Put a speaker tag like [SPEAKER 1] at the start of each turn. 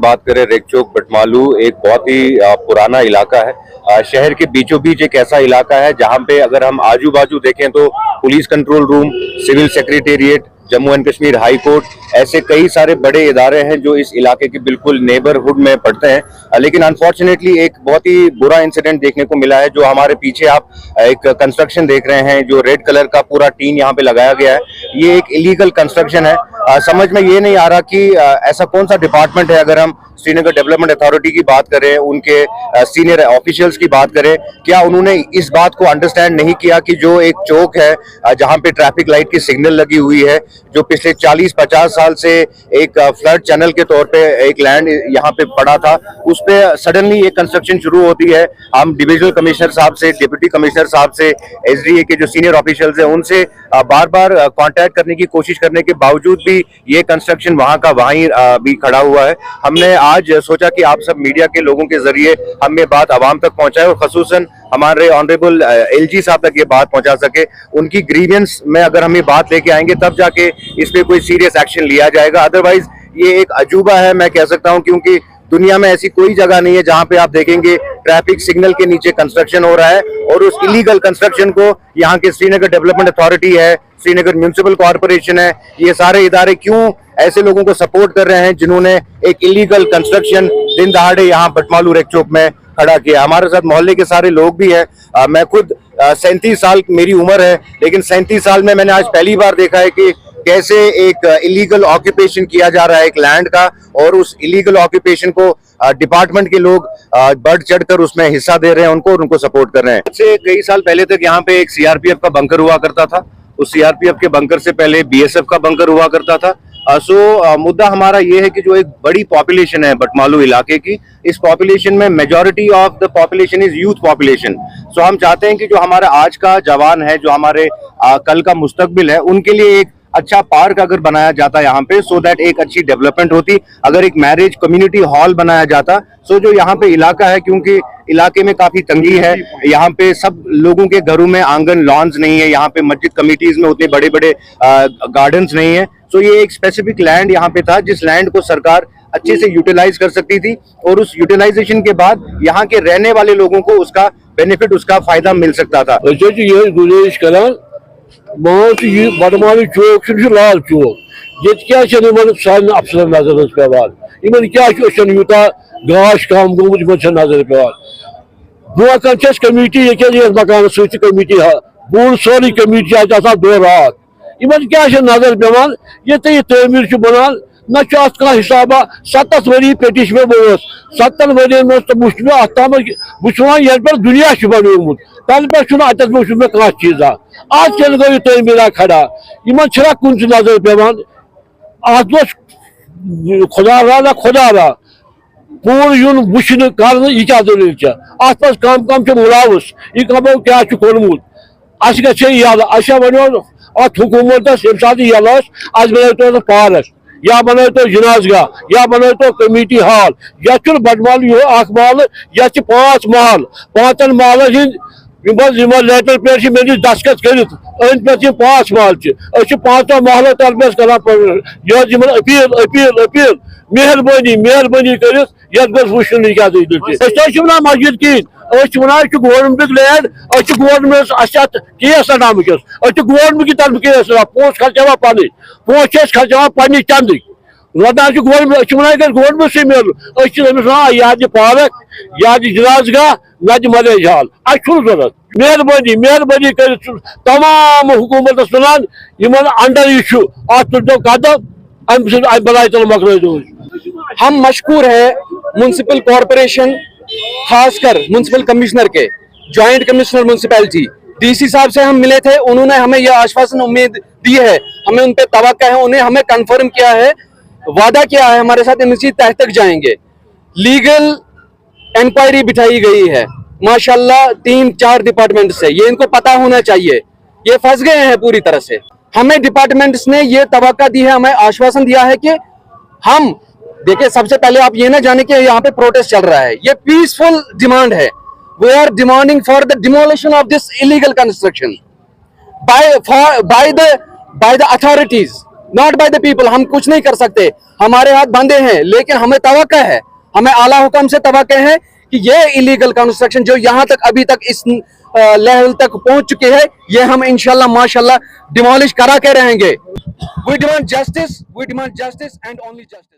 [SPEAKER 1] बात करें, रेक चौक बटमालू एक बहुत ही पुराना इलाका है। शहर के बीचों बीच एक ऐसा इलाका है जहां पे अगर हम आजू बाजू देखें तो police control room, civil secretariat, Jammu and Kashmir high court, ऐसे कई सारे बड़े इदारे हैं जो इस इलाके के बिल्कुल नेबरहुड में पड़ते हैं। लेकिन अनफॉर्चुनेटली एक बहुत ही बुरा इंसिडेंट देखने को मिला है। जो हमारे पीछे आप एक कंस्ट्रक्शन देख रहे हैं, जो रेड कलर का पूरा टीन यहाँ पे लगाया गया है, ये एक इलीगल कंस्ट्रक्शन है। समझ में ये नहीं आ रहा कि ऐसा कौन सा डिपार्टमेंट है, अगर हम श्रीनगर डेवलपमेंट अथॉरिटी की बात करें, उनके सीनियर ऑफिशियल्स की बात करें, क्या उन्होंने इस बात को अंडरस्टैंड नहीं किया कि जो एक चौक है जहां पे ट्रैफिक लाइट की सिग्नल लगी हुई है, जो पिछले 40-50 साल से एक फ्लड चैनल के तौर पे एक लैंड यहाँ पे पड़ा था, उस पे सडनली ये कंस्ट्रक्शन शुरू होती है। हम डिविजनल कमिश्नर साहब से, डिप्टी कमिश्नर साहब से, एसडीए के जो सीनियर ऑफिशियल्स हैं उनसे बार बार कांटेक्ट करने की कोशिश करने के बावजूद भी ये कंस्ट्रक्शन वहां का वहीं भी खड़ा हुआ है। हमने आज सोचा कि आप सब मीडिया के लोगों के जरिए हम ये बात आवाम तक पहुंचाए और खसूसन हमारे ऑनरेबल एलजी साहब तक ये बात पहुंचा सके। उनकी ग्रीवियंस में अगर हम ये बात लेके आएंगे तब जाके इस पे कोई सीरियस एक्शन लिया जाएगा। अदरवाइज ये एक अजूबा है, मैं कह सकता हूं, क्योंकि दुनिया में ऐसी कोई जगह नहीं है जहां पे आप देखेंगे ट्रैफिक सिग्नल के नीचे कंस्ट्रक्शन हो रहा है और उस इलीगल कंस्ट्रक्शन को यहाँ के श्रीनगर डेवलपमेंट अथॉरिटी है, श्रीनगर म्युनिसिपल कॉर्पोरेशन है, ये सारे इदारे क्यों ऐसे लोगों को सपोर्ट कर रहे हैं जिन्होंने एक इलीगल कंस्ट्रक्शन दिन दहाड़े यहाँ बटमालू रेक चौक में खड़ा किया। हमारे साथ मोहल्ले के सारे लोग भी हैं। मैं खुद 37 साल मेरी उम्र है, लेकिन 37 साल में मैंने आज पहली बार देखा है कि कैसे एक इलीगल ऑक्यूपेशन किया जा रहा है एक लैंड का, और उस इलीगल ऑक्यूपेशन को डिपार्टमेंट के लोग बढ़ चढ़कर उसमें हिस्सा दे रहे हैं, उनको सपोर्ट कर रहे हैं। इससे कई साल पहले तक यहाँ पे एक सीआरपीएफ का बंकर हुआ करता था। उस सीआरपीएफ के बंकर से पहले बीएसएफ का बंकर हुआ करता था। मुद्दा हमारा ये है कि जो एक बड़ी पॉपुलेशन है बटमालू इलाके की, इस पॉपुलेशन में majority of the population is youth population. हम चाहते हैं कि जो हमारा आज का जवान है, जो हमारे कल का मुस्तकबिल है, उनके लिए एक अच्छा पार्क अगर बनाया जाता यहाँ पे, सो दैट एक अच्छी डेवलपमेंट होती। अगर एक मैरिज कम्युनिटी हॉल बनाया जाता, सो जो यहाँ पे इलाका है, क्योंकि इलाके में काफी तंगी है, यहाँ पे सब लोगों के घरों में आंगन लॉन्स नहीं है, यहाँ पे मस्जिद कमिटीज में उतने बड़े बड़े गार्डन्स नहीं है। सो ये एक स्पेसिफिक लैंड यहाँ पे था जिस लैंड को सरकार अच्छे से यूटिलाइज कर सकती थी, और उस यूटिलाइजेशन के बाद यहाँ के रहने वाले लोगों को उसका बेनिफिट, उसका फायदा मिल सकता था।
[SPEAKER 2] गुजारिश करान बटमालू चौक लाल चौक, ये सान अफसर नजर पेवान, क्या यूता गाश कम गोमुत नजर पेवान। ब्रोकन कमिटी ये मकान सत कमिटी बोल सोरी कमिटी दो रात, इन क्या नजर पेवान, ये तमीर बनान ना हिसाबा। 70 वरी पेटिश में बोस 70 वरियन तो मुझ अतम बह पे दुनिया बनोमुत, तन पे अत कह चीजा आज कल गो तमीरा खड़ा, इन कुन नजर पेवान। खुदा रा खुदा रा पूर यून वुन कर यह क्या दलील अत कम कम मुलावस, यह कमो क्या कोर्मुत, अस यल वो अत हुकूमत ये सात यल अस बनो पार्क, या बनो तो जनाजगा, या बनो तो कमेटी हॉल, या बटमालू अख महल, या 5 महल, 5 महल हिंद लेटर पे मे दस्खत कर अंद पे 5 महल 5 महलों तरफ कर अपील अपील अपील मेहरबानी मेहरबानी कर वुन क्या दलील ना मस्जिद कहें वन गवर्नमेंट लैंड, गवर्नमेंट केस अनामस, गवर्नमेंट की तरफ केस पोस खर्चा पानी, पोस खर्चा पे चंद रोदान गवर्नमेंट वन गवर्नमेंट से मिल यह पार्क, यह जनाजगा, न मैरिज हॉल, अरूरत मेहरबानी मेहरबानी कर तमाम हुकूमत वन इन अंडर यह तुलो कदम अम बलाय तल मकल।
[SPEAKER 3] हम मशकूर है म्यूनसिपल कॉरपोरेशन, खासकर म्यूनसिपल कमिश्नर के, जॉइंट कमिश्नर म्यूनसिपैलिटी डीसी साहब से हम मिले थे। उन्होंने हमें यह आश्वासन उम्मीद दी है, हमें उन पे तवक्का है, उन्हें हमें कंफर्म किया है, वादा किया है हमारे साथ इनकी तह तक जाएंगे। लीगल इंक्वायरी बिठाई गई है माशाल्लाह 3-4 डिपार्टमेंट से, ये इनको पता होना चाहिए, ये फंस गए हैं पूरी तरह से। हमें डिपार्टमेंट्स ने ये तवक्का दी है, हमें आश्वासन दिया है कि हम देखिए, सबसे पहले आप ये ना जाने कि यहाँ पे प्रोटेस्ट चल रहा है, ये पीसफुल डिमांड है। We are demanding for the demolition of this illegal construction by the authorities, not by the people. हम कुछ नहीं कर सकते, हमारे हाथ बंधे हैं, लेकिन हमें तवक्को है, हमें आला हुक्म से तवक्को है कि ये इलीगल कंस्ट्रक्शन जो यहाँ तक अभी तक इस लेवल तक पहुंच चुके हैं, ये हम इंशाल्लाह माशाल्लाह डिमोलिश करा के रहेंगे। We demand justice and only justice.